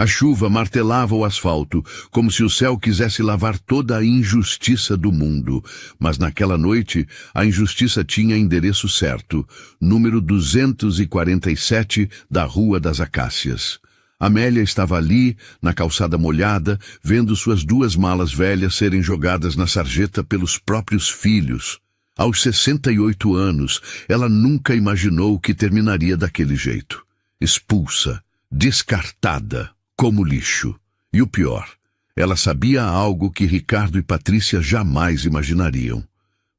A chuva martelava o asfalto, como se o céu quisesse lavar toda a injustiça do mundo. Mas naquela noite, a injustiça tinha endereço certo, número 247 da Rua das Acácias. Amélia estava ali, na calçada molhada, vendo suas 2 malas velhas serem jogadas na sarjeta pelos próprios filhos. Aos 68 anos, ela nunca imaginou que terminaria daquele jeito. Expulsa, descartada, como lixo. E o pior, ela sabia algo que Ricardo e Patrícia jamais imaginariam.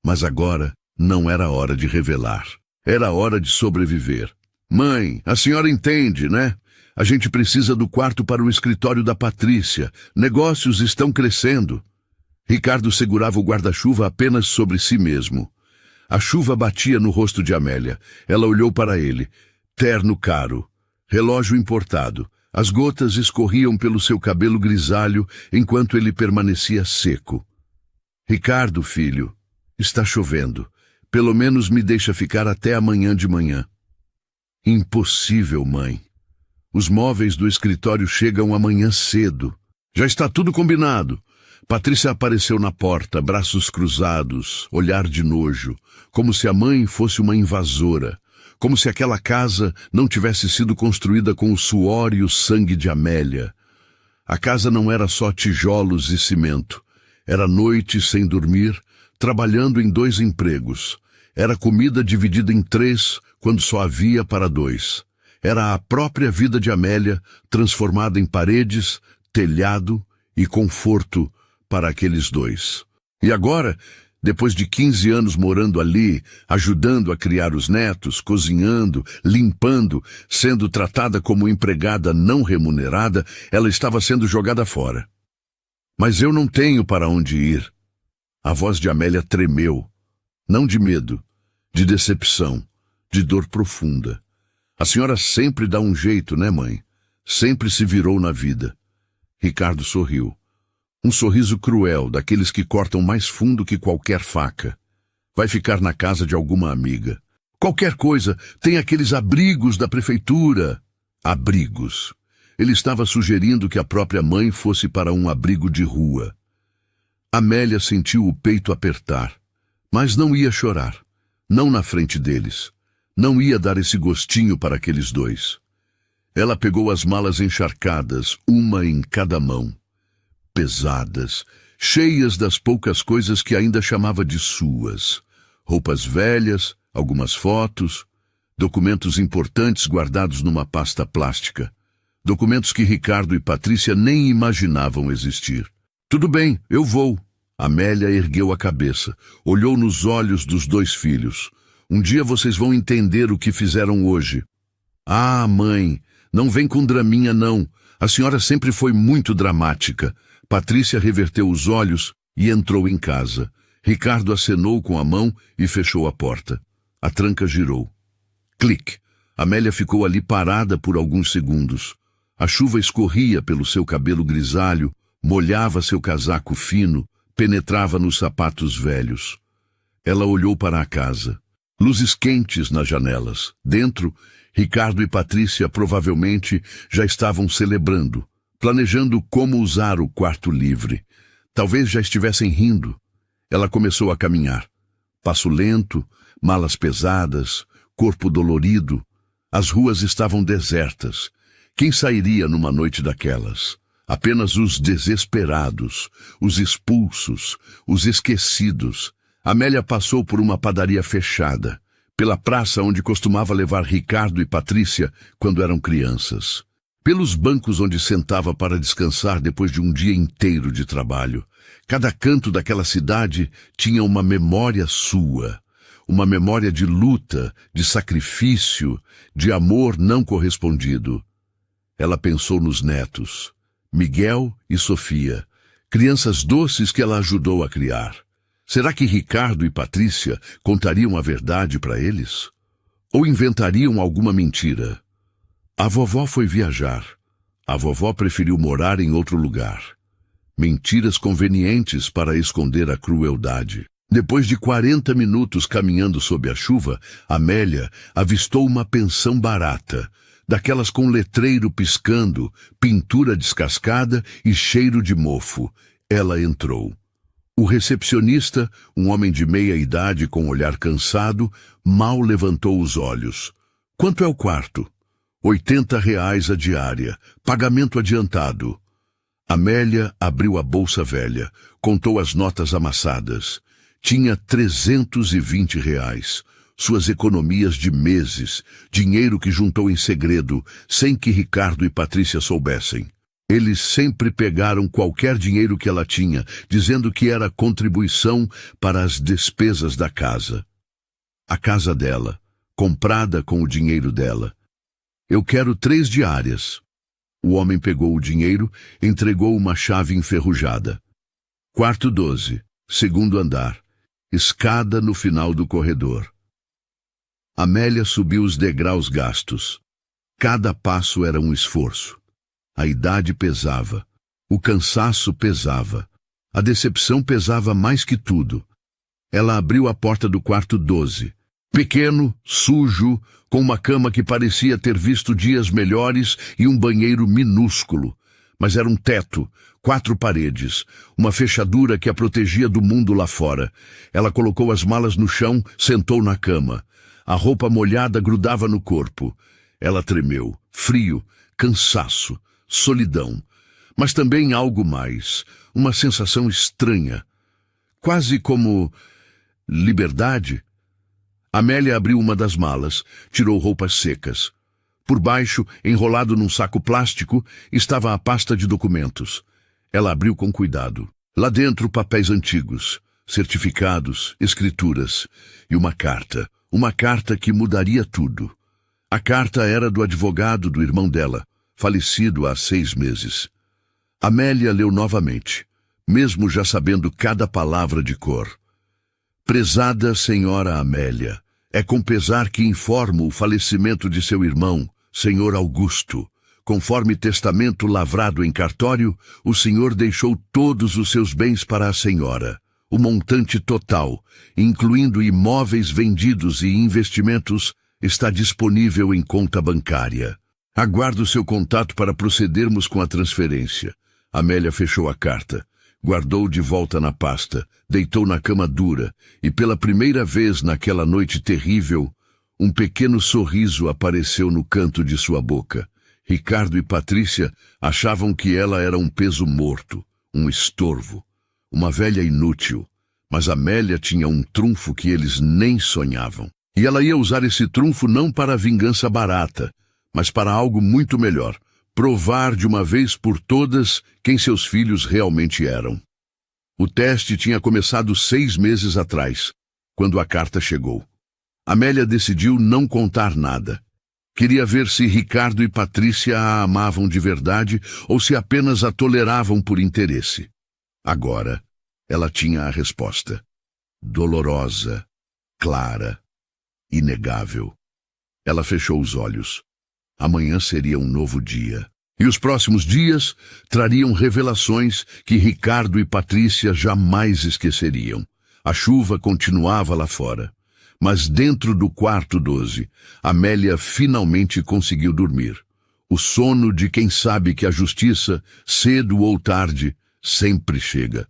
Mas agora não era hora de revelar. Era hora de sobreviver. Mãe, a senhora entende, né? A gente precisa do quarto para o escritório da Patrícia. Negócios estão crescendo. Ricardo segurava o guarda-chuva apenas sobre si mesmo. A chuva batia no rosto de Amélia. Ela olhou para ele. Terno caro. Relógio importado. As gotas escorriam pelo seu cabelo grisalho enquanto ele permanecia seco. Ricardo, filho, está chovendo. Pelo menos me deixa ficar até amanhã de manhã. Impossível, mãe. Os móveis do escritório chegam amanhã cedo. Já está tudo combinado. Patrícia apareceu na porta, braços cruzados, olhar de nojo, como se a mãe fosse uma invasora. Como se aquela casa não tivesse sido construída com o suor e o sangue de Amélia. A casa não era só tijolos e cimento. Era noite sem dormir, trabalhando em 2 empregos. Era comida dividida em 3, quando só havia para 2. Era a própria vida de Amélia, transformada em paredes, telhado e conforto para aqueles 2. E agora, depois de 15 anos morando ali, ajudando a criar os netos, cozinhando, limpando, sendo tratada como empregada não remunerada, ela estava sendo jogada fora. Mas eu não tenho para onde ir. A voz de Amélia tremeu. Não de medo, de decepção, de dor profunda. A senhora sempre dá um jeito, né, mãe? Sempre se virou na vida. Ricardo sorriu. Um sorriso cruel, daqueles que cortam mais fundo que qualquer faca. Vai ficar na casa de alguma amiga. Qualquer coisa, tem aqueles abrigos da prefeitura. Abrigos. Ele estava sugerindo que a própria mãe fosse para um abrigo de rua. Amélia sentiu o peito apertar, mas não ia chorar. Não na frente deles. Não ia dar esse gostinho para aqueles 2. Ela pegou as malas encharcadas, uma em cada mão. Pesadas, cheias das poucas coisas que ainda chamava de suas. Roupas velhas, algumas fotos, documentos importantes guardados numa pasta plástica. Documentos que Ricardo e Patrícia nem imaginavam existir. Tudo bem, eu vou. Amélia ergueu a cabeça, olhou nos olhos dos 2 filhos. Um dia vocês vão entender o que fizeram hoje. Ah, mãe, não vem com draminha não. A senhora sempre foi muito dramática. Patrícia reverteu os olhos e entrou em casa. Ricardo acenou com a mão e fechou a porta. A tranca girou. Clique. Amélia ficou ali parada por alguns segundos. A chuva escorria pelo seu cabelo grisalho, molhava seu casaco fino, penetrava nos sapatos velhos. Ela olhou para a casa. Luzes quentes nas janelas. Dentro, Ricardo e Patrícia provavelmente já estavam celebrando, planejando como usar o quarto livre. Talvez já estivessem rindo. Ela começou a caminhar. Passo lento, malas pesadas, corpo dolorido. As ruas estavam desertas. Quem sairia numa noite daquelas? Apenas os desesperados, os expulsos, os esquecidos. Amélia passou por uma padaria fechada, pela praça onde costumava levar Ricardo e Patrícia quando eram crianças. Pelos bancos onde sentava para descansar depois de um dia inteiro de trabalho. Cada canto daquela cidade tinha uma memória sua. Uma memória de luta, de sacrifício, de amor não correspondido. Ela pensou nos netos, Miguel e Sofia, crianças doces que ela ajudou a criar. Será que Ricardo e Patrícia contariam a verdade para eles? Ou inventariam alguma mentira? A vovó foi viajar. A vovó preferiu morar em outro lugar. Mentiras convenientes para esconder a crueldade. Depois de 40 minutos caminhando sob a chuva, Amélia avistou uma pensão barata. daquelas com letreiro piscando, pintura descascada e cheiro de mofo. Ela entrou. O recepcionista, um homem de meia idade com olhar cansado, mal levantou os olhos. Quanto é o quarto? R$ 80 a diária, pagamento adiantado. Amélia abriu a bolsa velha, contou as notas amassadas. Tinha R$ 320. Suas economias de meses, dinheiro que juntou em segredo, sem que Ricardo e Patrícia soubessem. Eles sempre pegaram qualquer dinheiro que ela tinha, dizendo que era contribuição para as despesas da casa. A casa dela, comprada com o dinheiro dela. Eu quero 3 diárias. O homem pegou o dinheiro, entregou uma chave enferrujada. Quarto 12, segundo andar. Escada no final do corredor. Amélia subiu os degraus gastos. Cada passo era um esforço. A idade pesava. O cansaço pesava. A decepção pesava mais que tudo. Ela abriu a porta do quarto 12. Pequeno, sujo, com uma cama que parecia ter visto dias melhores e um banheiro minúsculo. Mas era um teto, 4 paredes, uma fechadura que a protegia do mundo lá fora. Ela colocou as malas no chão, sentou na cama. A roupa molhada grudava no corpo. Ela tremeu, frio, cansaço, solidão. Mas também algo mais, uma sensação estranha. Quase como liberdade. Amélia abriu uma das malas, tirou roupas secas. Por baixo, enrolado num saco plástico, estava a pasta de documentos. Ela abriu com cuidado. Lá dentro, papéis antigos, certificados, escrituras e uma carta. Uma carta que mudaria tudo. A carta era do advogado do irmão dela, falecido há 6 meses. Amélia leu novamente, mesmo já sabendo cada palavra de cor. Prezada senhora Amélia, é com pesar que informo o falecimento de seu irmão, senhor Augusto. Conforme testamento lavrado em cartório, o senhor deixou todos os seus bens para a senhora. O montante total, incluindo imóveis vendidos e investimentos, está disponível em conta bancária. Aguardo seu contato para procedermos com a transferência. Amélia fechou a carta, guardou de volta na pasta, deitou na cama dura e, pela primeira vez naquela noite terrível, um pequeno sorriso apareceu no canto de sua boca. Ricardo e Patrícia achavam que ela era um peso morto, um estorvo, uma velha inútil, mas Amélia tinha um trunfo que eles nem sonhavam. E ela ia usar esse trunfo não para a vingança barata, mas para algo muito melhor, provar de uma vez por todas quem seus filhos realmente eram. O teste tinha começado 6 meses atrás, quando a carta chegou. Amélia decidiu não contar nada. Queria ver se Ricardo e Patrícia a amavam de verdade ou se apenas a toleravam por interesse. Agora, ela tinha a resposta. Dolorosa, clara, inegável. Ela fechou os olhos. Amanhã seria um novo dia. E os próximos dias trariam revelações que Ricardo e Patrícia jamais esqueceriam. A chuva continuava lá fora. Mas dentro do quarto 12, Amélia finalmente conseguiu dormir. O sono de quem sabe que a justiça, cedo ou tarde, sempre chega.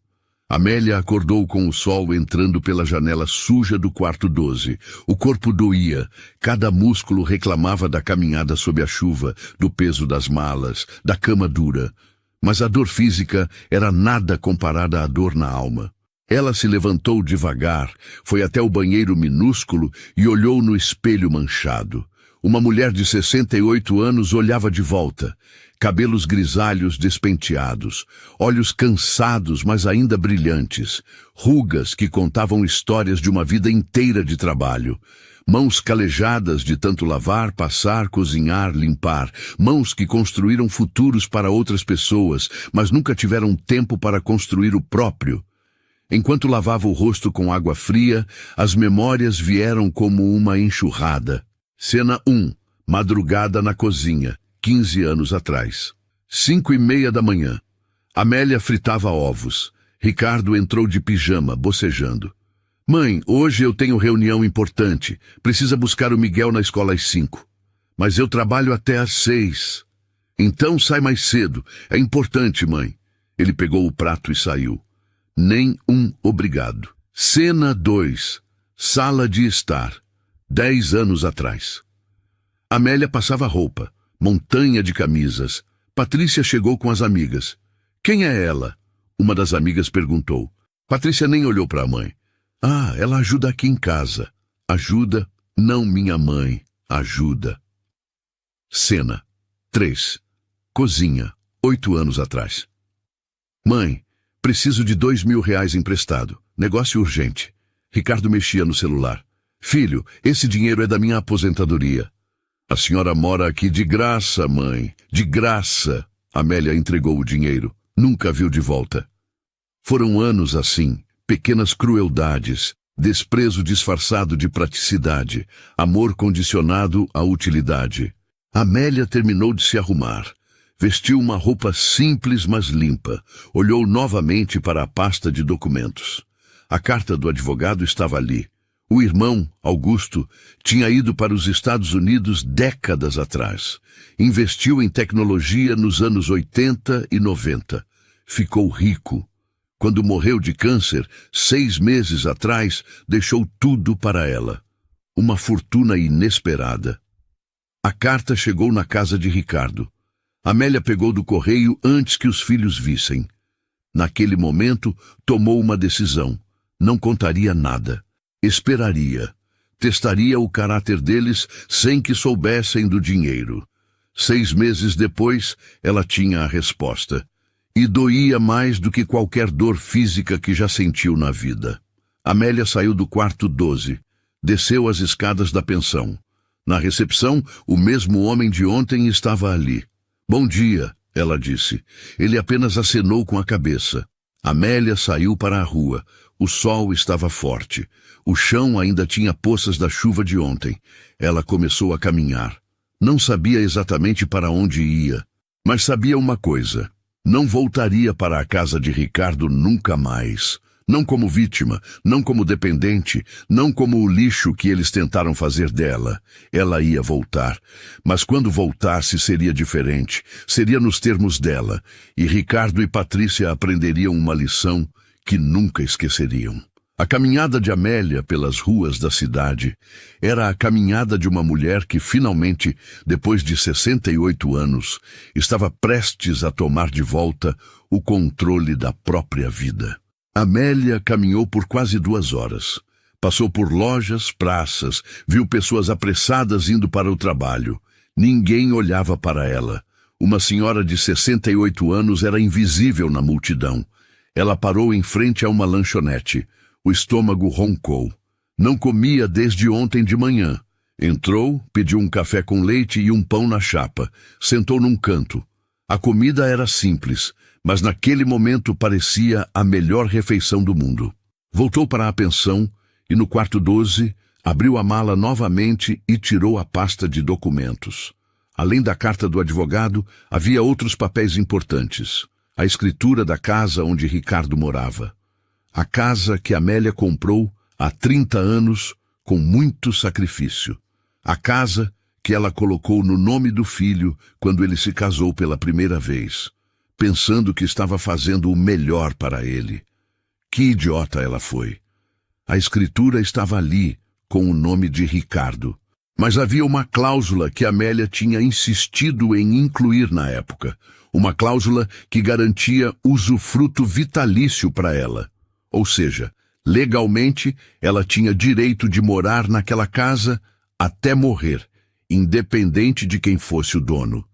Amélia acordou com o sol entrando pela janela suja do quarto 12. O corpo doía, cada músculo reclamava da caminhada sob a chuva, do peso das malas, da cama dura. Mas a dor física era nada comparada à dor na alma. Ela se levantou devagar, foi até o banheiro minúsculo e olhou no espelho manchado. Uma mulher de 68 anos olhava de volta. Cabelos grisalhos despenteados, olhos cansados, mas ainda brilhantes, rugas que contavam histórias de uma vida inteira de trabalho, mãos calejadas de tanto lavar, passar, cozinhar, limpar, mãos que construíram futuros para outras pessoas, mas nunca tiveram tempo para construir o próprio. Enquanto lavava o rosto com água fria, as memórias vieram como uma enxurrada. Cena 1. Madrugada na cozinha. 15 anos atrás. 5:30 da manhã. Amélia fritava ovos. Ricardo entrou de pijama, bocejando. Mãe, hoje eu tenho reunião importante. Precisa buscar o Miguel na escola às 5. Mas eu trabalho até às 6. Então sai mais cedo. É importante, mãe. Ele pegou o prato e saiu. Nem um obrigado. Cena 2. Sala de estar. 10 anos atrás. Amélia passava roupa. Montanha de camisas. Patrícia chegou com as amigas. Quem é ela? Uma das amigas perguntou. Patrícia nem olhou para a mãe. Ah, ela ajuda aqui em casa. Ajuda? Não, minha mãe. Ajuda. Cena 3. Cozinha. 8 anos atrás. Mãe, preciso de R$ 2.000 emprestado. Negócio urgente. Ricardo mexia no celular. Filho, esse dinheiro é da minha aposentadoria. A senhora mora aqui de graça, mãe. De graça. Amélia entregou o dinheiro. Nunca viu de volta. Foram anos assim. Pequenas crueldades. Desprezo disfarçado de praticidade. Amor condicionado à utilidade. Amélia terminou de se arrumar. Vestiu uma roupa simples, mas limpa. Olhou novamente para a pasta de documentos. A carta do advogado estava ali. O irmão, Augusto, tinha ido para os Estados Unidos décadas atrás. Investiu em tecnologia nos anos 80 e 90. Ficou rico. Quando morreu de câncer, 6 meses atrás, deixou tudo para ela. Uma fortuna inesperada. A carta chegou na casa de Ricardo. Amélia pegou do correio antes que os filhos vissem. Naquele momento, tomou uma decisão. Não contaria nada. Esperaria. Testaria o caráter deles sem que soubessem do dinheiro. 6 meses depois, ela tinha a resposta. E doía mais do que qualquer dor física que já sentiu na vida. Amélia saiu do quarto 12. Desceu as escadas da pensão. Na recepção, o mesmo homem de ontem estava ali. Bom dia, ela disse. Ele apenas acenou com a cabeça. Amélia saiu para a rua. O sol estava forte. O chão ainda tinha poças da chuva de ontem. Ela começou a caminhar. Não sabia exatamente para onde ia, mas sabia uma coisa. Não voltaria para a casa de Ricardo nunca mais. Não como vítima, não como dependente, não como o lixo que eles tentaram fazer dela. Ela ia voltar. Mas quando voltasse seria diferente. Seria nos termos dela. E Ricardo e Patrícia aprenderiam uma lição que nunca esqueceriam. A caminhada de Amélia pelas ruas da cidade era a caminhada de uma mulher que finalmente, depois de 68 anos, estava prestes a tomar de volta o controle da própria vida. Amélia caminhou por quase 2 horas. Passou por lojas, praças, viu pessoas apressadas indo para o trabalho. Ninguém olhava para ela. Uma senhora de 68 anos era invisível na multidão. Ela parou em frente a uma lanchonete. O estômago roncou. Não comia desde ontem de manhã. Entrou, pediu um café com leite e um pão na chapa. Sentou num canto. A comida era simples, mas naquele momento parecia a melhor refeição do mundo. Voltou para a pensão e no quarto 12 abriu a mala novamente e tirou a pasta de documentos. Além da carta do advogado, havia outros papéis importantes. A escritura da casa onde Ricardo morava. A casa que Amélia comprou há 30 anos com muito sacrifício. A casa que ela colocou no nome do filho quando ele se casou pela primeira vez, pensando que estava fazendo o melhor para ele. Que idiota ela foi. A escritura estava ali, com o nome de Ricardo. Mas havia uma cláusula que Amélia tinha insistido em incluir na época. Uma cláusula que garantia usufruto vitalício para ela. Ou seja, legalmente, ela tinha direito de morar naquela casa até morrer, independente de quem fosse o dono.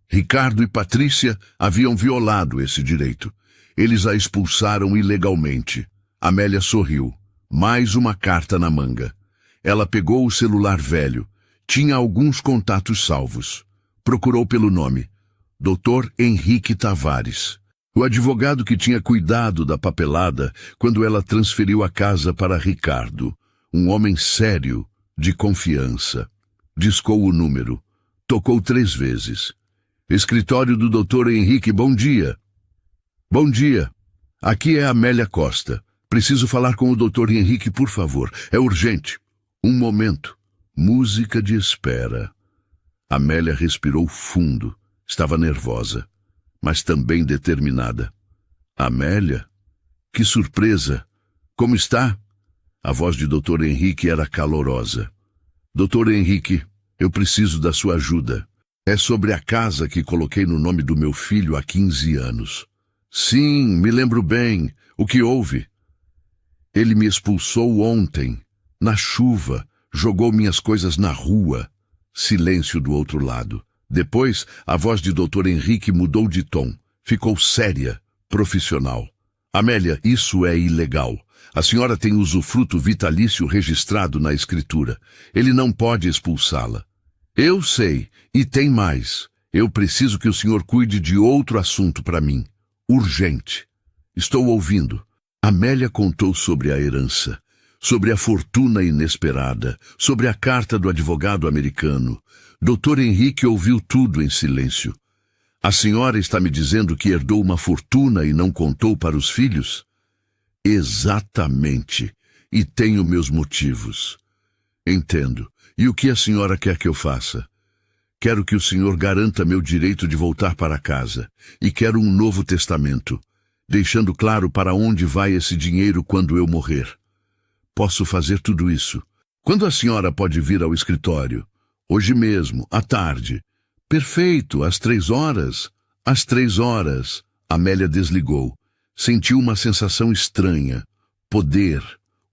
Ricardo e Patrícia haviam violado esse direito. Eles a expulsaram ilegalmente. Amélia sorriu. Mais uma carta na manga. Ela pegou o celular velho. Tinha alguns contatos salvos. Procurou pelo nome. Dr. Henrique Tavares. O advogado que tinha cuidado da papelada quando ela transferiu a casa para Ricardo. Um homem sério, de confiança. Discou o número. Tocou 3 vezes. Escritório do Dr. Henrique, bom dia. Bom dia. Aqui é Amélia Costa. Preciso falar com o Dr. Henrique, por favor. É urgente. Um momento. Música de espera. Amélia respirou fundo. Estava nervosa, mas também determinada. Amélia? Que surpresa! Como está? A voz de Dr. Henrique era calorosa. Dr. Henrique, eu preciso da sua ajuda. É sobre a casa que coloquei no nome do meu filho há 15 anos. Sim, me lembro bem. O que houve? Ele me expulsou ontem, na chuva, jogou minhas coisas na rua. Silêncio do outro lado. Depois, a voz de Dr. Henrique mudou de tom. Ficou séria, profissional. Amélia, isso é ilegal. A senhora tem usufruto vitalício registrado na escritura. Ele não pode expulsá-la. Eu sei, e tem mais. Eu preciso que o senhor cuide de outro assunto para mim. Urgente. Estou ouvindo. Amélia contou sobre a herança, sobre a fortuna inesperada, sobre a carta do advogado americano. Dr. Henrique ouviu tudo em silêncio. A senhora está me dizendo que herdou uma fortuna e não contou para os filhos? Exatamente. E tenho meus motivos. Entendo. E o que a senhora quer que eu faça? Quero que o senhor garanta meu direito de voltar para casa. E quero um novo testamento, deixando claro para onde vai esse dinheiro quando eu morrer. Posso fazer tudo isso. Quando a senhora pode vir ao escritório? Hoje mesmo, à tarde. Perfeito, às 3 horas. Às 3 horas. Amélia desligou. Sentiu uma sensação estranha. Poder.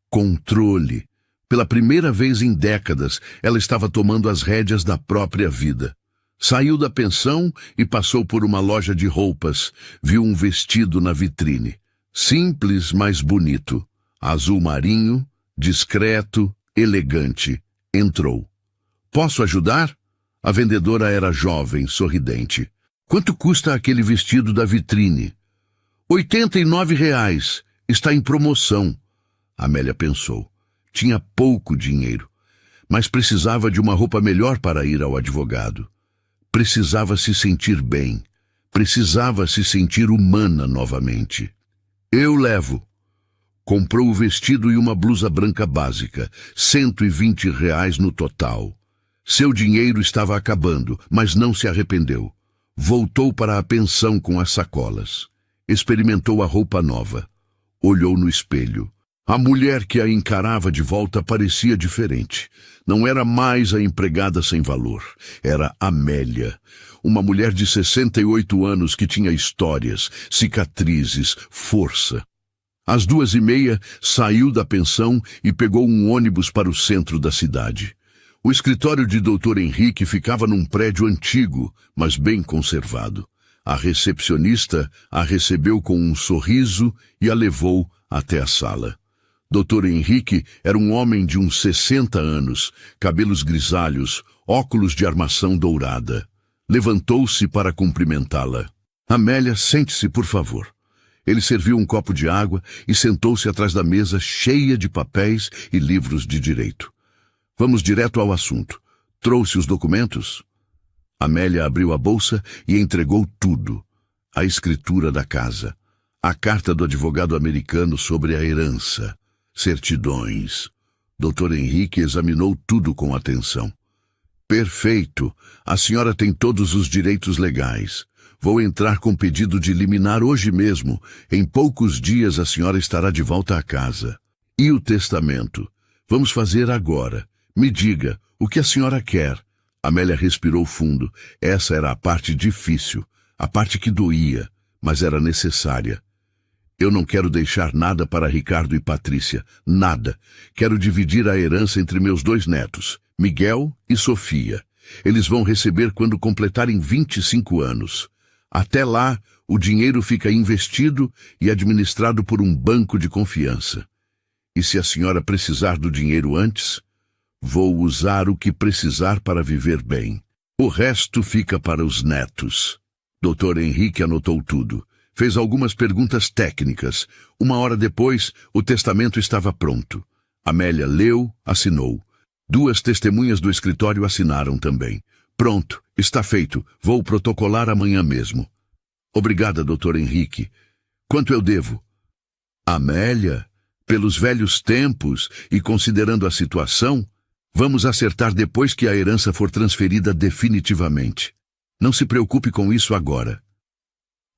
Controle. Pela primeira vez em décadas, ela estava tomando as rédeas da própria vida. Saiu da pensão e passou por uma loja de roupas. Viu um vestido na vitrine. Simples, mas bonito. Azul marinho, discreto, elegante. Entrou. Posso ajudar? A vendedora era jovem, sorridente. Quanto custa aquele vestido da vitrine? R$ 89. Está em promoção. Amélia pensou. Tinha pouco dinheiro, mas precisava de uma roupa melhor para ir ao advogado. Precisava se sentir bem. Precisava se sentir humana novamente. Eu levo. Comprou o vestido e uma blusa branca básica, R$ 120 no total. Seu dinheiro estava acabando, mas não se arrependeu. Voltou para a pensão com as sacolas. Experimentou a roupa nova. Olhou no espelho. A mulher que a encarava de volta parecia diferente. Não era mais a empregada sem valor. Era Amélia, uma mulher de 68 anos que tinha histórias, cicatrizes, força. Às 2h30, saiu da pensão e pegou um ônibus para o centro da cidade. O escritório de Dr. Henrique ficava num prédio antigo, mas bem conservado. A recepcionista a recebeu com um sorriso e a levou até a sala. Dr. Henrique era um homem de uns 60 anos, cabelos grisalhos, óculos de armação dourada. Levantou-se para cumprimentá-la. Amélia, sente-se, por favor. Ele serviu um copo de água e sentou-se atrás da mesa cheia de papéis e livros de direito. Vamos direto ao assunto. Trouxe os documentos? Amélia abriu a bolsa e entregou tudo. A escritura da casa, a carta do advogado americano sobre a herança, certidões. Dr. Henrique examinou tudo com atenção. Perfeito. A senhora tem todos os direitos legais. Vou entrar com pedido de liminar hoje mesmo. Em poucos dias a senhora estará de volta à casa. E o testamento? Vamos fazer agora. Me diga, o que a senhora quer? Amélia respirou fundo. Essa era a parte difícil, a parte que doía, mas era necessária. Eu não quero deixar nada para Ricardo e Patrícia. Nada. Quero dividir a herança entre meus 2 netos, Miguel e Sofia. Eles vão receber quando completarem 25 anos. Até lá, o dinheiro fica investido e administrado por um banco de confiança. E se a senhora precisar do dinheiro antes, vou usar o que precisar para viver bem. O resto fica para os netos. Dr. Henrique anotou tudo. Fez algumas perguntas técnicas. 1 hora depois, o testamento estava pronto. Amélia leu, assinou. 2 testemunhas do escritório assinaram também. Pronto, está feito. Vou protocolar amanhã mesmo. Obrigada, Dr. Henrique. Quanto eu devo? Amélia, pelos velhos tempos e considerando a situação, Vamos acertar depois que a herança for transferida definitivamente. Não se preocupe com isso agora.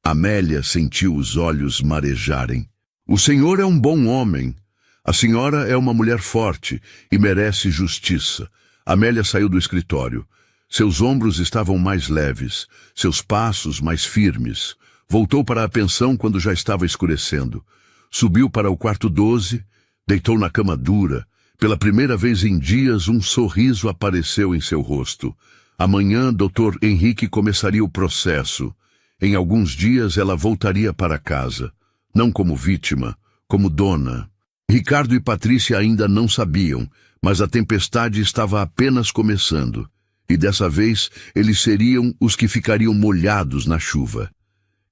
Amélia sentiu os olhos marejarem. O senhor é um bom homem. A senhora é uma mulher forte e merece justiça. Amélia saiu do escritório. Seus ombros estavam mais leves, seus passos mais firmes. Voltou para a pensão quando já estava escurecendo. Subiu para o quarto 12, deitou na cama dura. Pela primeira vez em dias, um sorriso apareceu em seu rosto. Amanhã, Dr. Henrique começaria o processo. Em alguns dias, ela voltaria para casa. Não como vítima, como dona. Ricardo e Patrícia ainda não sabiam, mas a tempestade estava apenas começando. E dessa vez, eles seriam os que ficariam molhados na chuva.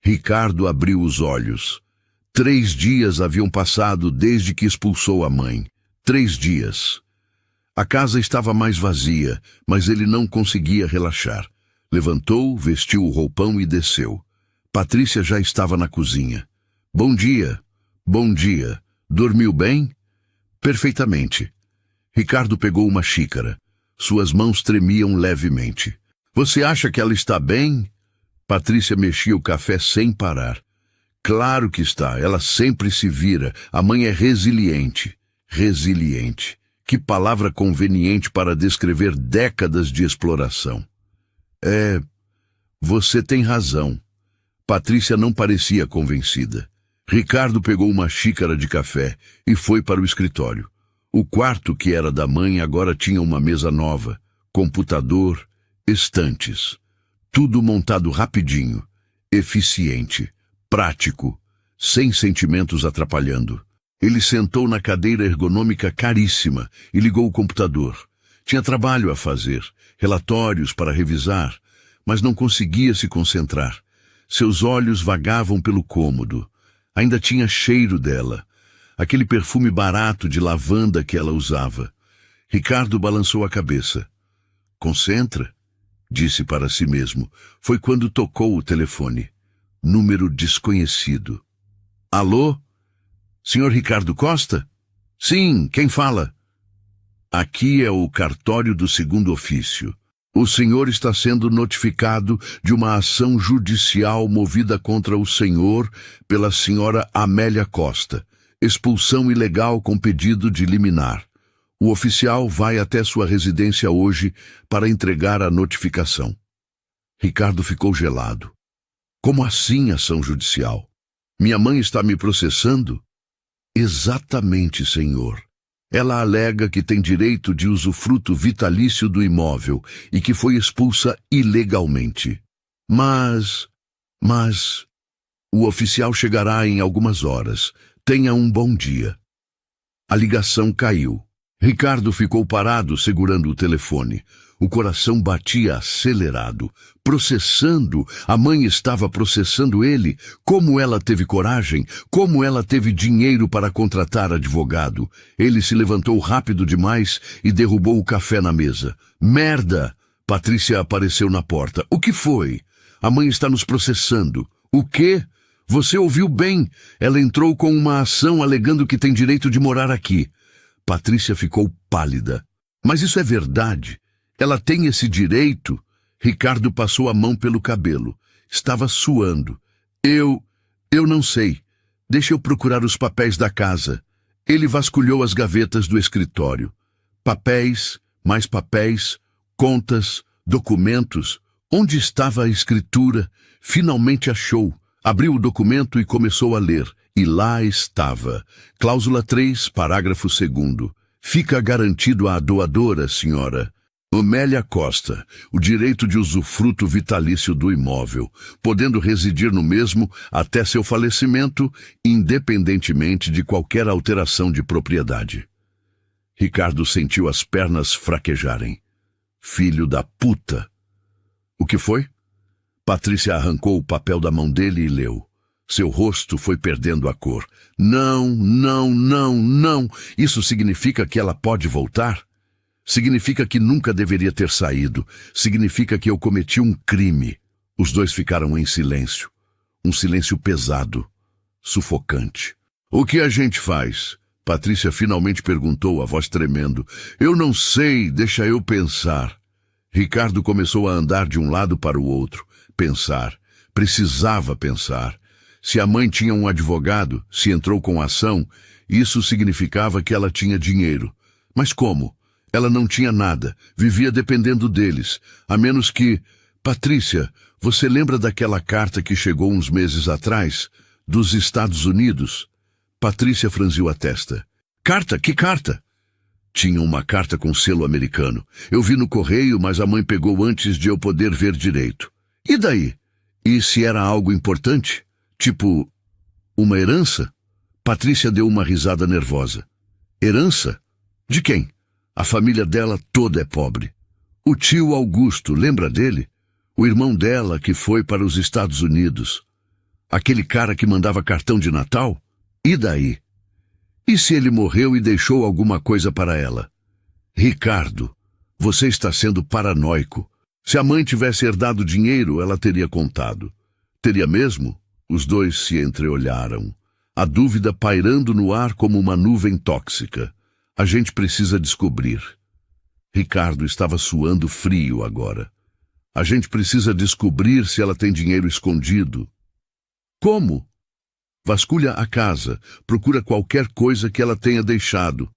Ricardo abriu os olhos. 3 dias haviam passado desde que expulsou a mãe. 3 dias. A casa estava mais vazia, mas ele não conseguia relaxar. Levantou, vestiu o roupão e desceu. Patrícia já estava na cozinha. Bom dia. Bom dia. Dormiu bem? Perfeitamente. Ricardo pegou uma xícara. Suas mãos tremiam levemente. Você acha que ela está bem? Patrícia mexia o café sem parar. Claro que está. Ela sempre se vira. A mãe é resiliente. Resiliente. Que palavra conveniente para descrever décadas de exploração. Você tem razão. Patrícia não parecia convencida. Ricardo pegou uma xícara de café e foi para o escritório. O quarto, que era da mãe, agora tinha uma mesa nova, computador, estantes. Tudo montado rapidinho, eficiente, prático, sem sentimentos atrapalhando. Ele sentou na cadeira ergonômica caríssima e ligou o computador. Tinha trabalho a fazer, relatórios para revisar, mas não conseguia se concentrar. Seus olhos vagavam pelo cômodo. Ainda tinha cheiro dela, aquele perfume barato de lavanda que ela usava. Ricardo balançou a cabeça. Concentra, disse para si mesmo. Foi quando tocou o telefone. Número desconhecido. Alô? Senhor Ricardo Costa? Sim, quem fala? Aqui é o cartório do 2º ofício. O senhor está sendo notificado de uma ação judicial movida contra o senhor pela senhora Amélia Costa. Expulsão ilegal com pedido de liminar. O oficial vai até sua residência hoje para entregar a notificação. Ricardo ficou gelado. Como assim ação judicial? Minha mãe está me processando? Exatamente, senhor. Ela alega que tem direito de usufruto vitalício do imóvel e que foi expulsa ilegalmente. Mas... O oficial chegará em algumas horas. Tenha um bom dia. A ligação caiu. Ricardo ficou parado segurando o telefone. O coração batia acelerado. Processando. A mãe estava processando ele. Como ela teve coragem? Como ela teve dinheiro para contratar advogado? Ele se levantou rápido demais e derrubou o café na mesa. Merda! Patrícia apareceu na porta. O que foi? A mãe está nos processando. O quê? Você ouviu bem. Ela entrou com uma ação alegando que tem direito de morar aqui. Patrícia ficou pálida. Mas isso é verdade. Ela tem esse direito? Ricardo passou a mão pelo cabelo. Estava suando. Eu não sei. Deixa eu procurar os papéis da casa. Ele vasculhou as gavetas do escritório. Papéis, mais papéis, contas, documentos. Onde estava a escritura? Finalmente achou. Abriu o documento e começou a ler. E lá estava. Cláusula 3, parágrafo 2º. Fica garantido à doadora, senhora Amélia Costa, o direito de usufruto vitalício do imóvel, podendo residir no mesmo até seu falecimento, independentemente de qualquer alteração de propriedade. Ricardo sentiu as pernas fraquejarem. Filho da puta! O que foi? Patrícia arrancou o papel da mão dele e leu. Seu rosto foi perdendo a cor. Não, não, não, não. Isso significa que ela pode voltar? Significa que nunca deveria ter saído. Significa que eu cometi um crime. Os dois ficaram em silêncio. Um silêncio pesado, sufocante. O que a gente faz? Patrícia finalmente perguntou, a voz tremendo. Eu não sei, deixa eu pensar. Ricardo começou a andar de um lado para o outro. Pensar. Precisava pensar. Se a mãe tinha um advogado, se entrou com ação, isso significava que ela tinha dinheiro. Mas como? Ela não tinha nada, vivia dependendo deles, a menos que... Patrícia, você lembra daquela carta que chegou uns meses atrás, dos Estados Unidos? Patrícia franziu a testa. Carta? Que carta? Tinha uma carta com selo americano. Eu vi no correio, mas a mãe pegou antes de eu poder ver direito. E daí? E se era algo importante? Tipo, uma herança? Patrícia deu uma risada nervosa. Herança? De quem? A família dela toda é pobre. O tio Augusto, lembra dele? O irmão dela que foi para os Estados Unidos. Aquele cara que mandava cartão de Natal? E daí? E se ele morreu e deixou alguma coisa para ela? Ricardo, você está sendo paranoico. Se a mãe tivesse herdado dinheiro, ela teria contado. Teria mesmo? Os dois se entreolharam. A dúvida pairando no ar como uma nuvem tóxica. A gente precisa descobrir. Ricardo estava suando frio agora. A gente precisa descobrir se ela tem dinheiro escondido. Como? Vasculha a casa, procura qualquer coisa que ela tenha deixado.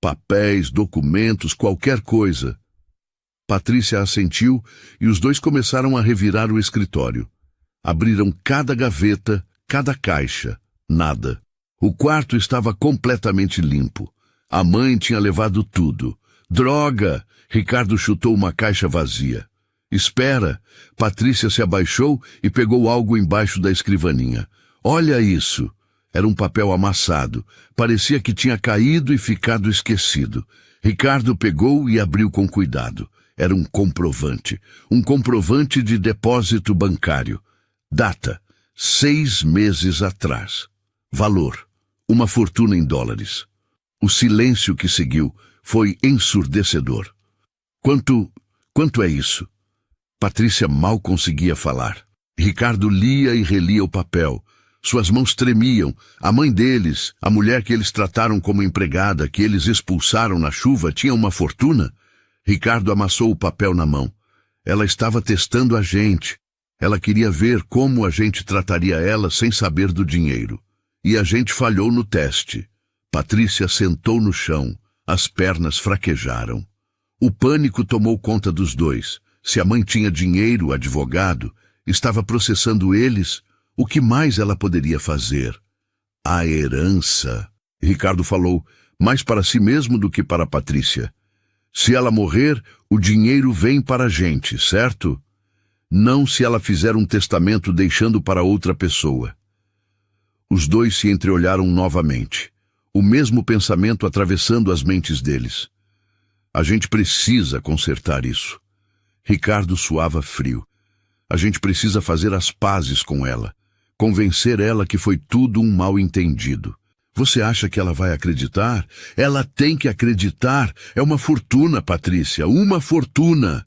Papéis, documentos, qualquer coisa. Patrícia assentiu e os dois começaram a revirar o escritório. Abriram cada gaveta, cada caixa. Nada. O quarto estava completamente limpo. A mãe tinha levado tudo. Droga! Ricardo chutou uma caixa vazia. Espera! Patrícia se abaixou e pegou algo embaixo da escrivaninha. Olha isso! Era um papel amassado. Parecia que tinha caído e ficado esquecido. Ricardo pegou e abriu com cuidado. Era um comprovante. Um comprovante de depósito bancário. Data: 6 meses atrás. Valor: uma fortuna em dólares. O silêncio que seguiu foi ensurdecedor. Quanto é isso? Patrícia mal conseguia falar. Ricardo lia e relia o papel. Suas mãos tremiam. A mãe deles, a mulher que eles trataram como empregada, que eles expulsaram na chuva, tinha uma fortuna? Ricardo amassou o papel na mão. Ela estava testando a gente. Ela queria ver como a gente trataria ela sem saber do dinheiro. E a gente falhou no teste. Patrícia sentou no chão. As pernas fraquejaram. O pânico tomou conta dos dois. Se a mãe tinha dinheiro, advogado, estava processando eles, o que mais ela poderia fazer? A herança. Ricardo falou, mais para si mesmo do que para Patrícia. Se ela morrer, o dinheiro vem para a gente, certo? Não se ela fizer um testamento deixando para outra pessoa. Os dois se entreolharam novamente. O mesmo pensamento atravessando as mentes deles. A gente precisa consertar isso. Ricardo suava frio. A gente precisa fazer as pazes com ela. Convencer ela que foi tudo um mal-entendido. Você acha que ela vai acreditar? Ela tem que acreditar. É uma fortuna, Patrícia. Uma fortuna.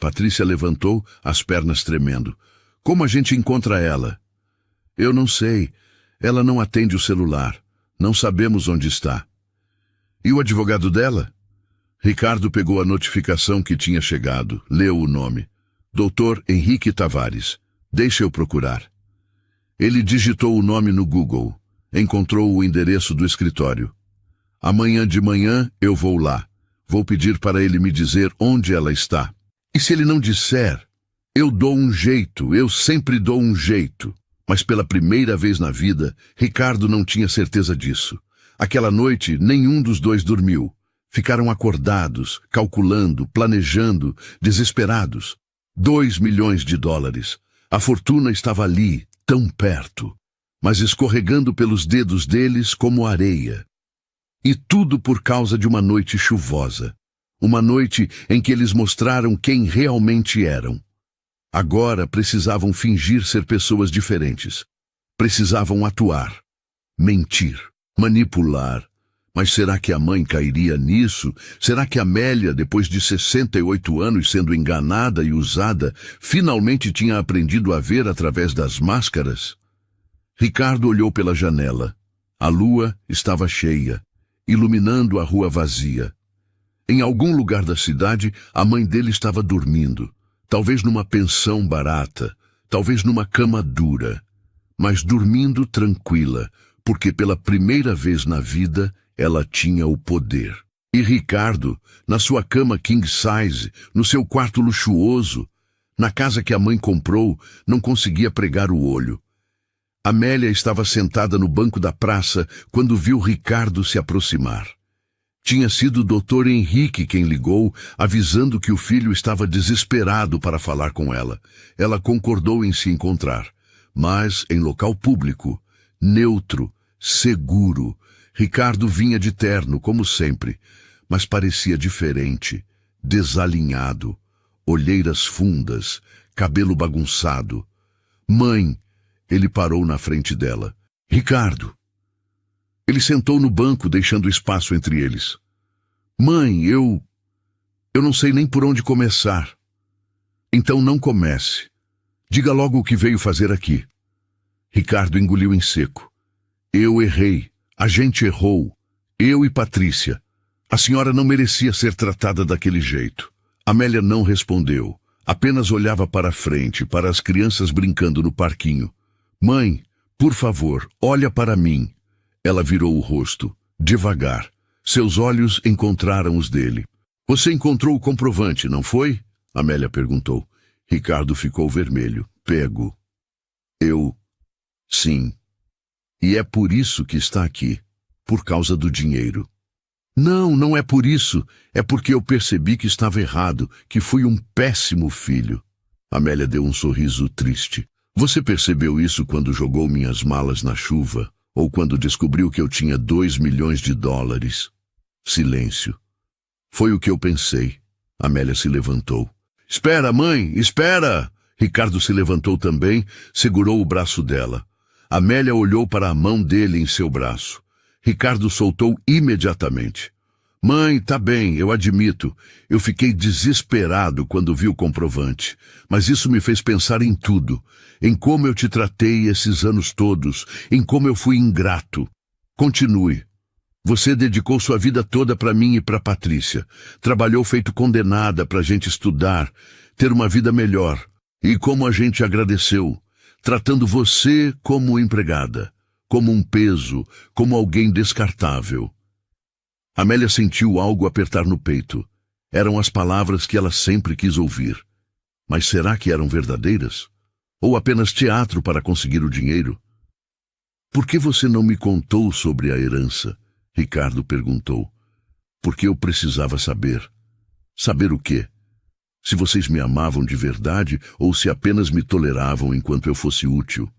Patrícia levantou, as pernas tremendo. Como a gente encontra ela? Eu não sei. Ela não atende o celular. Não sabemos onde está. E o advogado dela? Ricardo pegou a notificação que tinha chegado. Leu o nome. Dr. Henrique Tavares. Deixa eu procurar. Ele digitou o nome no Google. Encontrou o endereço do escritório. Amanhã de manhã eu vou lá. Vou pedir para ele me dizer onde ela está. E se ele não disser, eu dou um jeito, eu sempre dou um jeito. Mas pela primeira vez na vida, Ricardo não tinha certeza disso. Aquela noite, nenhum dos dois dormiu. Ficaram acordados, calculando, planejando, desesperados. 2 milhões de dólares. A fortuna estava ali, tão perto, mas escorregando pelos dedos deles como areia. E tudo por causa de uma noite chuvosa. Uma noite em que eles mostraram quem realmente eram. Agora precisavam fingir ser pessoas diferentes. Precisavam atuar, mentir, manipular. Mas será que a mãe cairia nisso? Será que Amélia, depois de 68 anos sendo enganada e usada, finalmente tinha aprendido a ver através das máscaras? Ricardo olhou pela janela. A lua estava cheia. iluminando a rua vazia. Em algum lugar da cidade, a mãe dele estava dormindo, talvez numa pensão barata, talvez numa cama dura, mas dormindo tranquila, porque pela primeira vez na vida ela tinha o poder. E Ricardo, na sua cama king size, no seu quarto luxuoso, na casa que a mãe comprou, não conseguia pregar o olho. Amélia estava sentada no banco da praça quando viu Ricardo se aproximar. Tinha sido o Dr. Henrique quem ligou, avisando que o filho estava desesperado para falar com ela. Ela concordou em se encontrar, mas em local público, neutro, seguro. Ricardo vinha de terno, como sempre, mas parecia diferente, desalinhado, olheiras fundas, cabelo bagunçado. Mãe, ele parou na frente dela. Ricardo. Ele sentou no banco, deixando espaço entre eles. Mãe, eu não sei nem por onde começar. Então não comece. Diga logo o que veio fazer aqui. Ricardo engoliu em seco. Eu errei. A gente errou. Eu e Patrícia. A senhora não merecia ser tratada daquele jeito. Amélia não respondeu. Apenas olhava para a frente, para as crianças brincando no parquinho. Mãe, por favor, olha para mim. Ela virou o rosto, devagar. Seus olhos encontraram os dele. Você encontrou o comprovante, não foi? Amélia perguntou. Ricardo ficou vermelho. Pego. Sim. E é por isso que está aqui. Por causa do dinheiro. Não é por isso. É porque eu percebi que estava errado, que fui um péssimo filho. Amélia deu um sorriso triste. Você percebeu isso quando jogou minhas malas na chuva? Ou quando descobriu que eu tinha $2 milhões? Silêncio. Foi o que eu pensei. Amélia se levantou. Espera, mãe, espera! Ricardo se levantou também, segurou o braço dela. Amélia olhou para a mão dele em seu braço. Ricardo soltou imediatamente. Mãe, tá bem, eu admito. Eu fiquei desesperado quando vi o comprovante. Mas isso me fez pensar em tudo. Em como eu te tratei esses anos todos. Em como eu fui ingrato. Continue. Você dedicou sua vida toda para mim e para Patrícia. Trabalhou feito condenada para a gente estudar, ter uma vida melhor. E como a gente agradeceu. Tratando você como empregada. Como um peso, como alguém descartável. Amélia sentiu algo apertar no peito. Eram as palavras que ela sempre quis ouvir. Mas será que eram verdadeiras? Ou apenas teatro para conseguir o dinheiro? Por que você não me contou sobre a herança? Ricardo perguntou. Porque eu precisava saber. Saber o quê? Se vocês me amavam de verdade ou se apenas me toleravam enquanto eu fosse útil.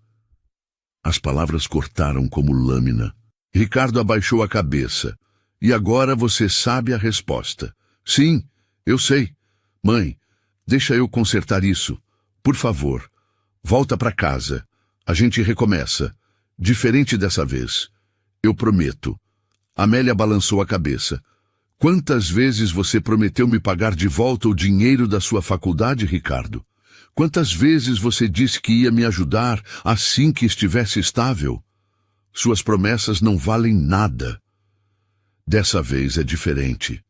As palavras cortaram como lâmina. Ricardo abaixou a cabeça. E agora você sabe a resposta. Sim, eu sei. Mãe, deixa eu consertar isso. Por favor, volta para casa. A gente recomeça. Diferente dessa vez. Eu prometo. Amélia balançou a cabeça. Quantas vezes você prometeu me pagar de volta o dinheiro da sua faculdade, Ricardo? Quantas vezes você disse que ia me ajudar assim que estivesse estável? Suas promessas não valem nada. Dessa vez é diferente.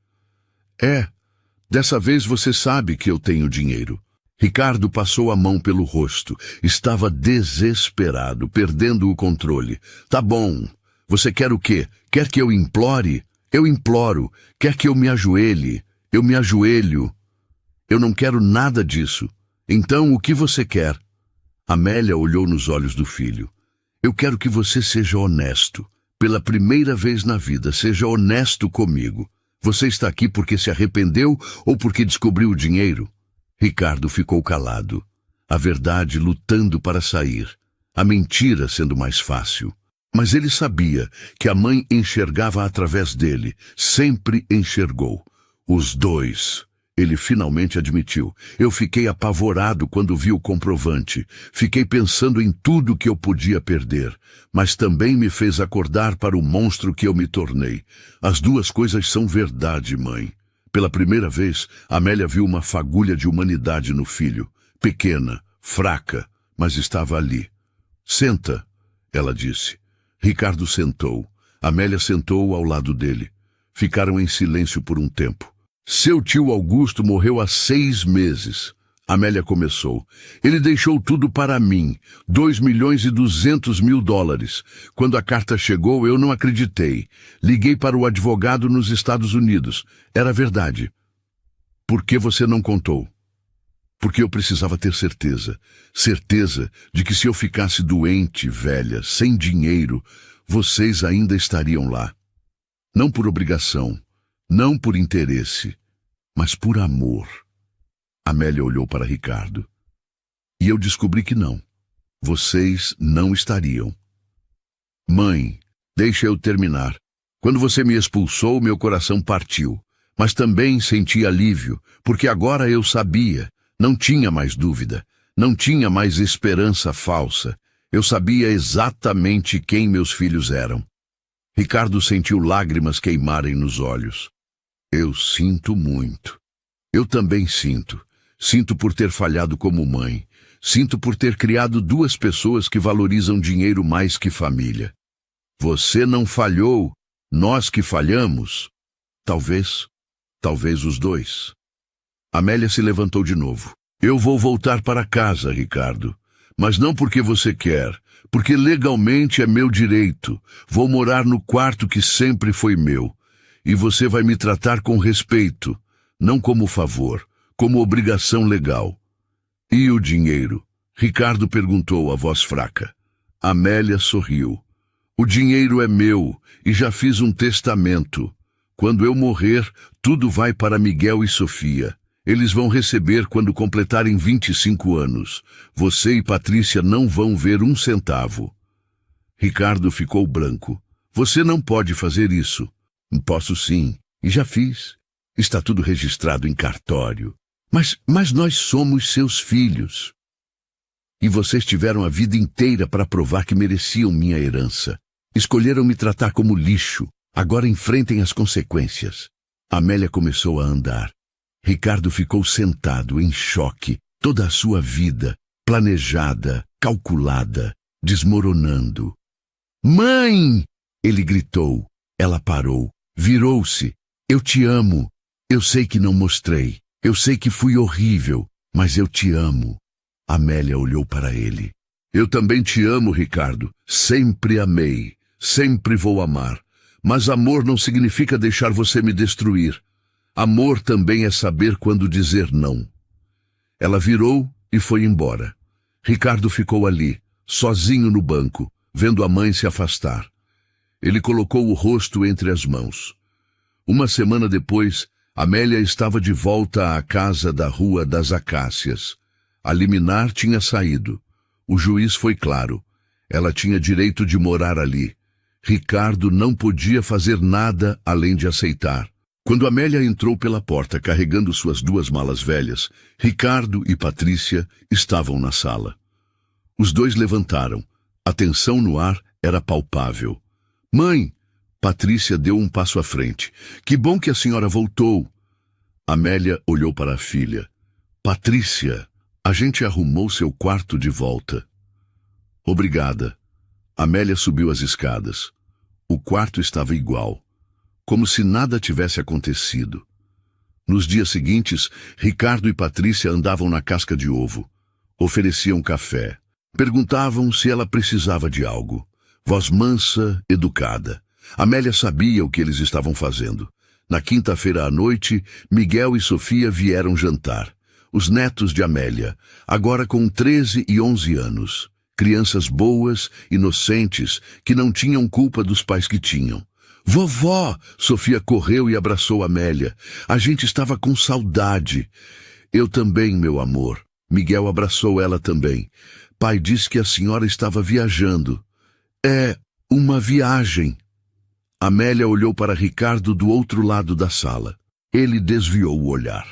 Dessa vez você sabe que eu tenho dinheiro. Ricardo passou a mão pelo rosto. Estava desesperado, perdendo o controle. Tá bom. Você quer o quê? Quer que eu implore? Eu imploro. Quer que eu me ajoelhe? Eu me ajoelho. Eu não quero nada disso. Então, o que você quer? Amélia olhou nos olhos do filho. Eu quero que você seja honesto. Pela primeira vez na vida, seja honesto comigo. Você está aqui porque se arrependeu ou porque descobriu o dinheiro? Ricardo ficou calado. A verdade lutando para sair. A mentira sendo mais fácil. Mas ele sabia que a mãe enxergava através dele. Sempre enxergou. Os dois. Ele finalmente admitiu. Eu fiquei apavorado quando vi o comprovante. Fiquei pensando em tudo que eu podia perder. Mas também me fez acordar para o monstro que eu me tornei. As duas coisas são verdade, mãe. Pela primeira vez, Amélia viu uma fagulha de humanidade no filho. Pequena, fraca, mas estava ali. Senta, ela disse. Ricardo sentou. Amélia sentou ao lado dele. Ficaram em silêncio por um tempo. Seu tio Augusto morreu há 6 meses. Amélia começou. Ele deixou tudo para mim, 2.200.000 dólares. Quando a carta chegou, eu não acreditei. Liguei para o advogado nos Estados Unidos. Era verdade. Por que você não contou? Porque eu precisava ter certeza. Certeza de que se eu ficasse doente, velha, sem dinheiro, vocês ainda estariam lá. Não por obrigação, não por interesse, mas por amor. Amélia olhou para Ricardo. E eu descobri que não. Vocês não estariam. Mãe, deixa eu terminar. Quando você me expulsou, meu coração partiu. Mas também senti alívio, porque agora eu sabia. Não tinha mais dúvida. Não tinha mais esperança falsa. Eu sabia exatamente quem meus filhos eram. Ricardo sentiu lágrimas queimarem nos olhos. Eu sinto muito. Eu também sinto. Sinto por ter falhado como mãe. Sinto por ter criado 2 pessoas que valorizam dinheiro mais que família. Você não falhou, nós que falhamos. Talvez os 2. Amélia se levantou de novo. Eu vou voltar para casa, Ricardo. Mas não porque você quer, porque legalmente é meu direito. Vou morar no quarto que sempre foi meu. E você vai me tratar com respeito, não como favor, como obrigação legal. E o dinheiro? Ricardo perguntou, a voz fraca. Amélia sorriu. O dinheiro é meu e já fiz um testamento. Quando eu morrer, tudo vai para Miguel e Sofia. Eles vão receber quando completarem 25 anos. Você e Patrícia não vão ver 1 centavo. Ricardo ficou branco. Você não pode fazer isso. Posso sim, e já fiz. Está tudo registrado em cartório. Mas nós somos seus filhos. E vocês tiveram a vida inteira para provar que mereciam minha herança. Escolheram me tratar como lixo. Agora enfrentem as consequências. Amélia começou a andar. Ricardo ficou sentado, em choque. Toda a sua vida, planejada, calculada, desmoronando. Mãe! Ele gritou. Ela parou. Virou-se. Eu te amo. Eu sei que não mostrei. Eu sei que fui horrível, mas eu te amo. Amélia olhou para ele. Eu também te amo, Ricardo. Sempre amei. Sempre vou amar. Mas amor não significa deixar você me destruir. Amor também é saber quando dizer não. Ela virou e foi embora. Ricardo ficou ali, sozinho no banco, vendo a mãe se afastar. Ele colocou o rosto entre as mãos. Uma semana depois, Amélia estava de volta à casa da Rua das Acácias. A liminar tinha saído. O juiz foi claro. Ela tinha direito de morar ali. Ricardo não podia fazer nada além de aceitar. Quando Amélia entrou pela porta carregando suas 2 malas velhas, Ricardo e Patrícia estavam na sala. Os 2 levantaram. A tensão no ar era palpável. Mãe! Patrícia deu um passo à frente. Que bom que a senhora voltou. Amélia olhou para a filha. Patrícia, a gente arrumou seu quarto de volta. Obrigada. Amélia subiu as escadas. O quarto estava igual, como se nada tivesse acontecido. Nos dias seguintes, Ricardo e Patrícia andavam na casca de ovo. Ofereciam café. Perguntavam se ela precisava de algo. Voz mansa, educada. Amélia sabia o que eles estavam fazendo. Na quinta-feira à noite, Miguel e Sofia vieram jantar. Os netos de Amélia, agora com 13 e 11 anos. Crianças boas, inocentes, que não tinham culpa dos pais que tinham. Vovó! Sofia correu e abraçou Amélia. A gente estava com saudade. Eu também, meu amor. Miguel abraçou ela também. Pai disse que a senhora estava viajando. É uma viagem. Amélia olhou para Ricardo do outro lado da sala. Ele desviou o olhar.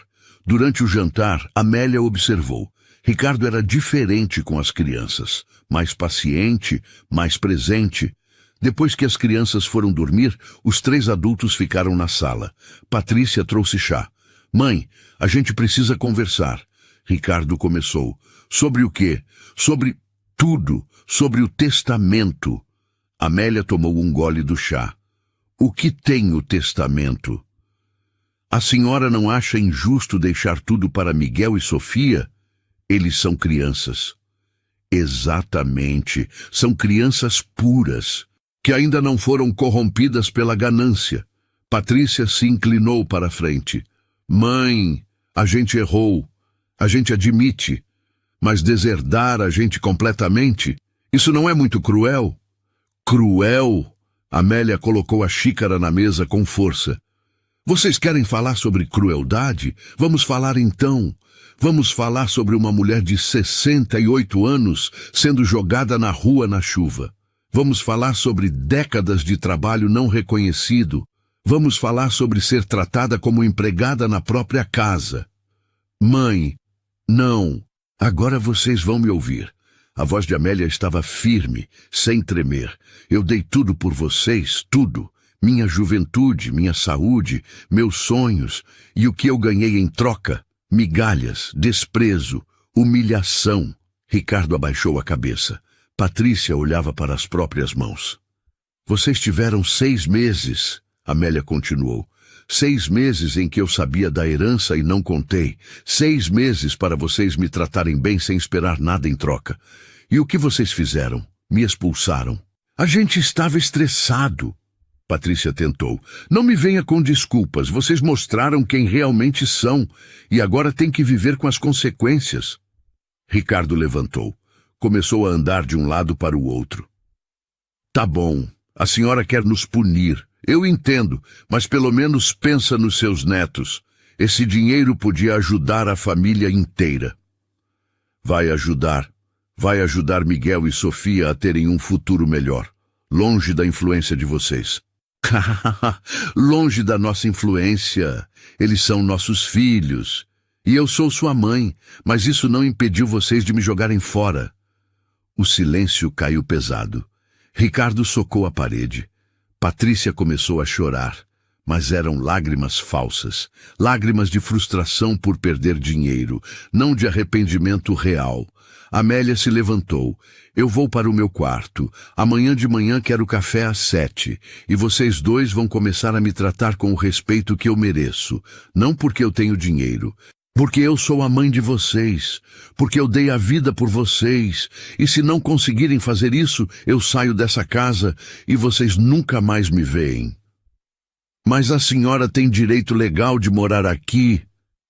Durante o jantar, Amélia observou. Ricardo era diferente com as crianças. Mais paciente, mais presente. Depois que as crianças foram dormir, os 3 adultos ficaram na sala. Patrícia trouxe chá. Mãe, a gente precisa conversar. Ricardo começou. Sobre o quê? Sobre tudo. Sobre o testamento. Amélia tomou um gole do chá. O que tem o testamento? A senhora não acha injusto deixar tudo para Miguel e Sofia? Eles são crianças. Exatamente, são crianças puras, que ainda não foram corrompidas pela ganância. Patrícia se inclinou para a frente. Mãe, a gente errou, a gente admite, mas deserdar a gente completamente, isso não é muito cruel? Cruel? Amélia colocou a xícara na mesa com força. Vocês querem falar sobre crueldade? Vamos falar então. Vamos falar sobre uma mulher de 68 anos sendo jogada na rua na chuva. Vamos falar sobre décadas de trabalho não reconhecido. Vamos falar sobre ser tratada como empregada na própria casa. Mãe, não. Agora vocês vão me ouvir. A voz de Amélia estava firme, sem tremer. Eu dei tudo por vocês, tudo. Minha juventude, minha saúde, meus sonhos. E o que eu ganhei em troca? Migalhas, desprezo, humilhação. Ricardo abaixou a cabeça. Patrícia olhava para as próprias mãos. Vocês tiveram 6 meses, Amélia continuou. 6 meses em que eu sabia da herança e não contei. 6 meses para vocês me tratarem bem sem esperar nada em troca. E o que vocês fizeram? Me expulsaram. A gente estava estressado. Patrícia tentou. Não me venha com desculpas. Vocês mostraram quem realmente são e agora tem que viver com as consequências. Ricardo levantou. Começou a andar de um lado para o outro. Tá bom. A senhora quer nos punir. Eu entendo, mas pelo menos pensa nos seus netos. Esse dinheiro podia ajudar a família inteira. Vai ajudar. Vai ajudar Miguel e Sofia a terem um futuro melhor. Longe da influência de vocês. Longe da nossa influência. Eles são nossos filhos. E eu sou sua mãe, mas isso não impediu vocês de me jogarem fora. O silêncio caiu pesado. Ricardo socou a parede. Patrícia começou a chorar, mas eram lágrimas falsas. Lágrimas de frustração por perder dinheiro, não de arrependimento real. Amélia se levantou. Eu vou para o meu quarto. Amanhã de manhã quero café às 7. E vocês dois vão começar a me tratar com o respeito que eu mereço. Não porque eu tenho dinheiro. Porque eu sou a mãe de vocês. Porque eu dei a vida por vocês. E se não conseguirem fazer isso, eu saio dessa casa e vocês nunca mais me veem. Mas a senhora tem direito legal de morar aqui,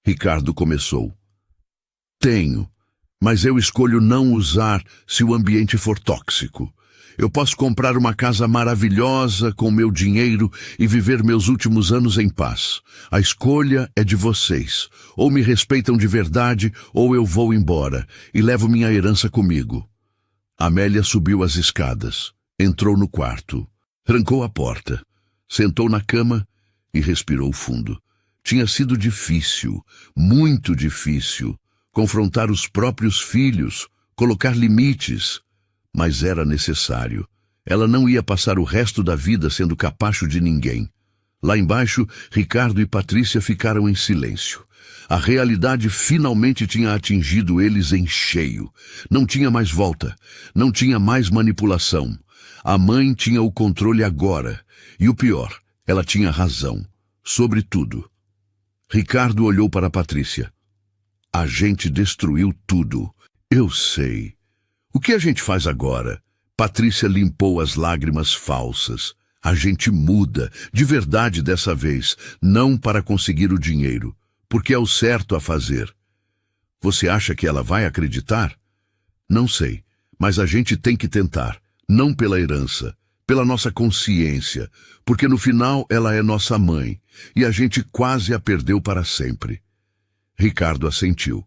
Ricardo começou. Tenho. Mas eu escolho não usar se o ambiente for tóxico. Eu posso comprar uma casa maravilhosa com meu dinheiro e viver meus últimos anos em paz. A escolha é de vocês. Ou me respeitam de verdade, ou eu vou embora e levo minha herança comigo. Amélia subiu as escadas, entrou no quarto, trancou a porta, sentou na cama e respirou fundo. Tinha sido difícil, muito difícil, confrontar os próprios filhos, colocar limites, mas era necessário. Ela não ia passar o resto da vida sendo capacho de ninguém. Lá embaixo, Ricardo e Patrícia ficaram em silêncio. A realidade finalmente tinha atingido eles em cheio. Não tinha mais volta, não tinha mais manipulação. A mãe tinha o controle agora, e o pior, ela tinha razão, sobre tudo. Ricardo olhou para Patrícia. A gente destruiu tudo. Eu sei. O que a gente faz agora? Patrícia limpou as lágrimas falsas. A gente muda, de verdade dessa vez, não para conseguir o dinheiro, porque é o certo a fazer. Você acha que ela vai acreditar? Não sei, mas a gente tem que tentar, não pela herança, pela nossa consciência, porque no final ela é nossa mãe, e a gente quase a perdeu para sempre. Ricardo assentiu.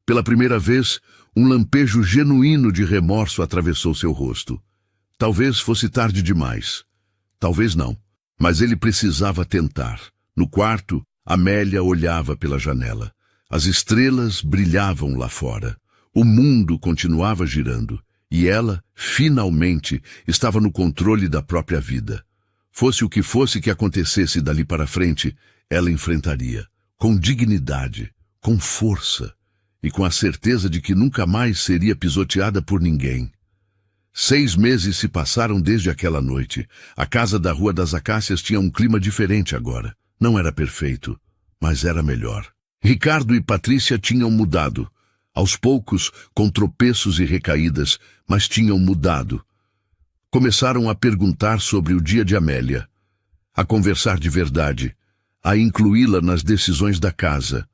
Pela primeira vez, um lampejo genuíno de remorso atravessou seu rosto. Talvez fosse tarde demais. Talvez não. Mas ele precisava tentar. No quarto, Amélia olhava pela janela. As estrelas brilhavam lá fora. O mundo continuava girando. E ela, finalmente, estava no controle da própria vida. Fosse o que fosse que acontecesse dali para frente, ela enfrentaria. Com dignidade, com força. E com a certeza de que nunca mais seria pisoteada por ninguém. 6 meses se passaram desde aquela noite. A casa da Rua das Acácias tinha um clima diferente agora. Não era perfeito, mas era melhor. Ricardo e Patrícia tinham mudado. Aos poucos, com tropeços e recaídas, mas tinham mudado. Começaram a perguntar sobre o dia de Amélia, a conversar de verdade, a incluí-la nas decisões da casa.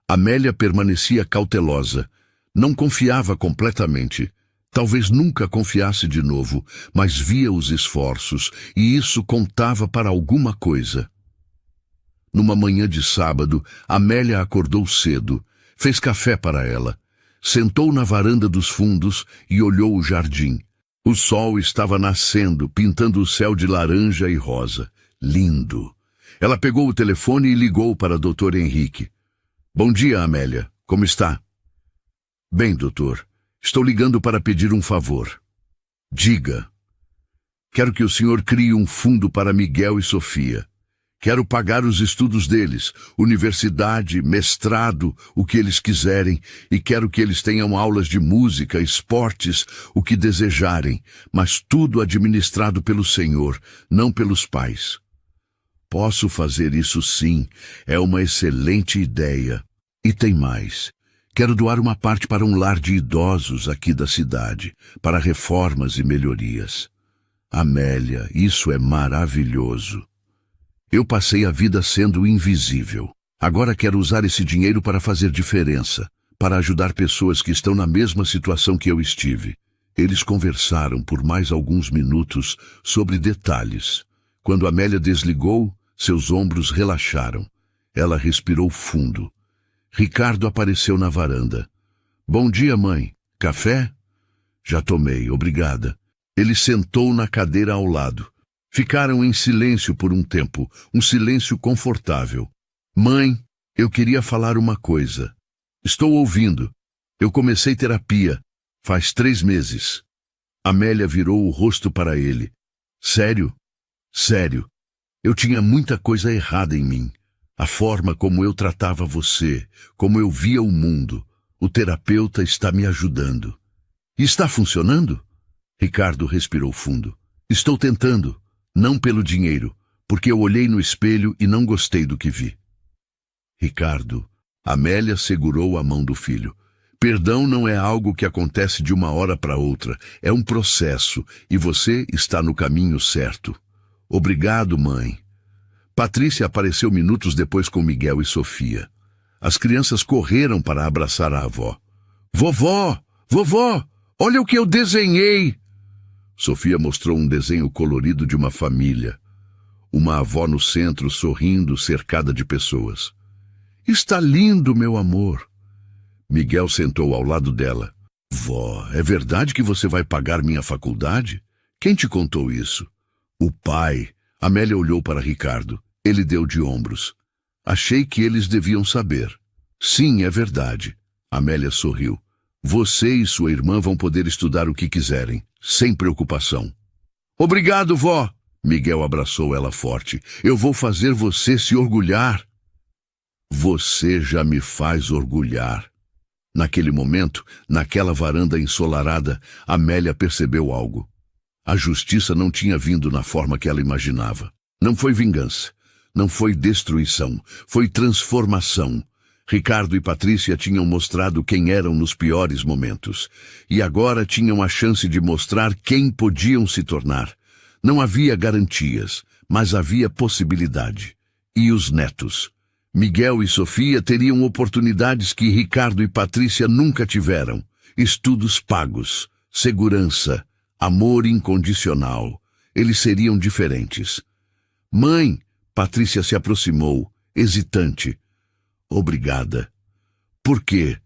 Amélia permanecia cautelosa, não confiava completamente. Talvez nunca confiasse de novo, mas via os esforços, e isso contava para alguma coisa. Numa manhã de sábado, Amélia acordou cedo, fez café para ela, sentou na varanda dos fundos e olhou o jardim. O sol estava nascendo, pintando o céu de laranja e rosa. Lindo! Ela pegou o telefone e ligou para Dr. Henrique. Bom dia, Amélia. Como está? Bem, doutor. Estou ligando para pedir um favor. Diga. Quero que o senhor crie um fundo para Miguel e Sofia. Quero pagar os estudos deles, universidade, mestrado, o que eles quiserem, e quero que eles tenham aulas de música, esportes, o que desejarem, mas tudo administrado pelo senhor, não pelos pais. Posso fazer isso sim, é uma excelente ideia. E tem mais. Quero doar uma parte para um lar de idosos aqui da cidade, para reformas e melhorias. Amélia, isso é maravilhoso. Eu passei a vida sendo invisível. Agora quero usar esse dinheiro para fazer diferença, para ajudar pessoas que estão na mesma situação que eu estive. Eles conversaram por mais alguns minutos sobre detalhes. Quando Amélia desligou, seus ombros relaxaram. Ela respirou fundo. Ricardo apareceu na varanda. Bom dia, mãe. Café? Já tomei, obrigada. Ele sentou na cadeira ao lado. Ficaram em silêncio por um tempo, um silêncio confortável. Mãe, eu queria falar uma coisa. Estou ouvindo. Eu comecei terapia. Faz 3 meses. Amélia virou o rosto para ele. Sério? Sério. Eu tinha muita coisa errada em mim. A forma como eu tratava você, como eu via o mundo. O terapeuta está me ajudando. Está funcionando? Ricardo respirou fundo. Estou tentando, não pelo dinheiro, porque eu olhei no espelho e não gostei do que vi. Ricardo, Amélia segurou a mão do filho. Perdão não é algo que acontece de uma hora para outra, é um processo, e você está no caminho certo. Obrigado, mãe. Patrícia apareceu minutos depois com Miguel e Sofia. As crianças correram para abraçar a avó. Vovó! Vovó! Olha o que eu desenhei! Sofia mostrou um desenho colorido de uma família. Uma avó no centro, sorrindo, cercada de pessoas. Está lindo, meu amor. Miguel sentou ao lado dela. Vó, é verdade que você vai pagar minha faculdade? Quem te contou isso? O pai. Amélia olhou para Ricardo. Ele deu de ombros. Achei que eles deviam saber. Sim, é verdade. Amélia sorriu. Você e sua irmã vão poder estudar o que quiserem, sem preocupação. Obrigado, vó. Miguel abraçou ela forte. Eu vou fazer você se orgulhar. Você já me faz orgulhar. Naquele momento, naquela varanda ensolarada, Amélia percebeu algo. A justiça não tinha vindo na forma que ela imaginava. Não foi vingança, não foi destruição, foi transformação. Ricardo e Patrícia tinham mostrado quem eram nos piores momentos. E agora tinham a chance de mostrar quem podiam se tornar. Não havia garantias, mas havia possibilidade. E os netos. Miguel e Sofia teriam oportunidades que Ricardo e Patrícia nunca tiveram. Estudos pagos, segurança, amor incondicional. Eles seriam diferentes. Mãe, Patrícia se aproximou, hesitante. Obrigada. Por quê?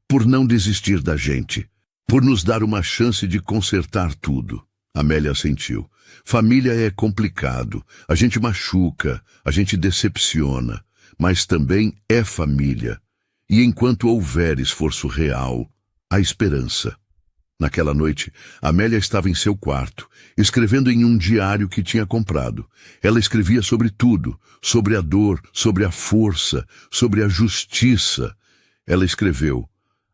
Por não desistir da gente. Por nos dar uma chance de consertar tudo. Amélia sentiu. Família é complicado. A gente machuca, a gente decepciona. Mas também é família. E enquanto houver esforço real, há esperança. Naquela noite, Amélia estava em seu quarto, escrevendo em um diário que tinha comprado. Ela escrevia sobre tudo, sobre a dor, sobre a força, sobre a justiça. Ela escreveu: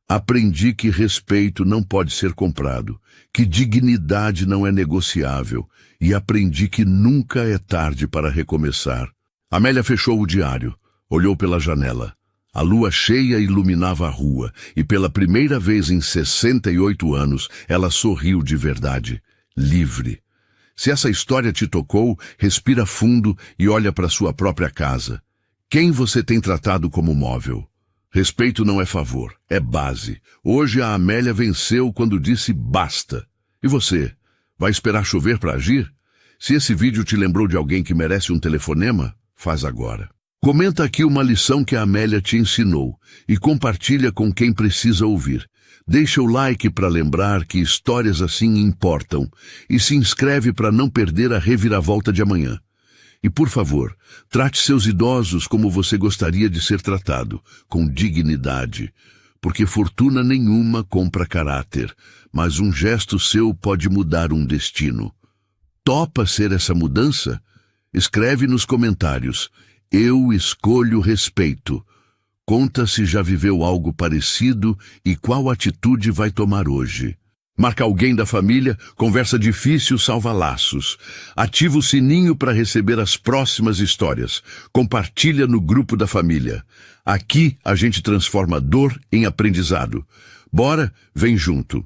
Aprendi que respeito não pode ser comprado, que dignidade não é negociável, e aprendi que nunca é tarde para recomeçar. Amélia fechou o diário, olhou pela janela. A lua cheia iluminava a rua, e pela primeira vez em 68 anos, ela sorriu de verdade, livre. Se essa história te tocou, respira fundo e olha para sua própria casa. Quem você tem tratado como móvel? Respeito não é favor, é base. Hoje a Amélia venceu quando disse basta. E você? Vai esperar chover para agir? Se esse vídeo te lembrou de alguém que merece um telefonema, faz agora. Comenta aqui uma lição que a Amélia te ensinou e compartilha com quem precisa ouvir. Deixa o like para lembrar que histórias assim importam e se inscreve para não perder a reviravolta de amanhã. E, por favor, trate seus idosos como você gostaria de ser tratado, com dignidade, porque fortuna nenhuma compra caráter, mas um gesto seu pode mudar um destino. Topa ser essa mudança? Escreve nos comentários. Eu escolho respeito. Conta se já viveu algo parecido e qual atitude vai tomar hoje. Marca alguém da família, conversa difícil salva laços. Ativa o sininho para receber as próximas histórias. Compartilha no grupo da família. Aqui a gente transforma dor em aprendizado. Bora, vem junto.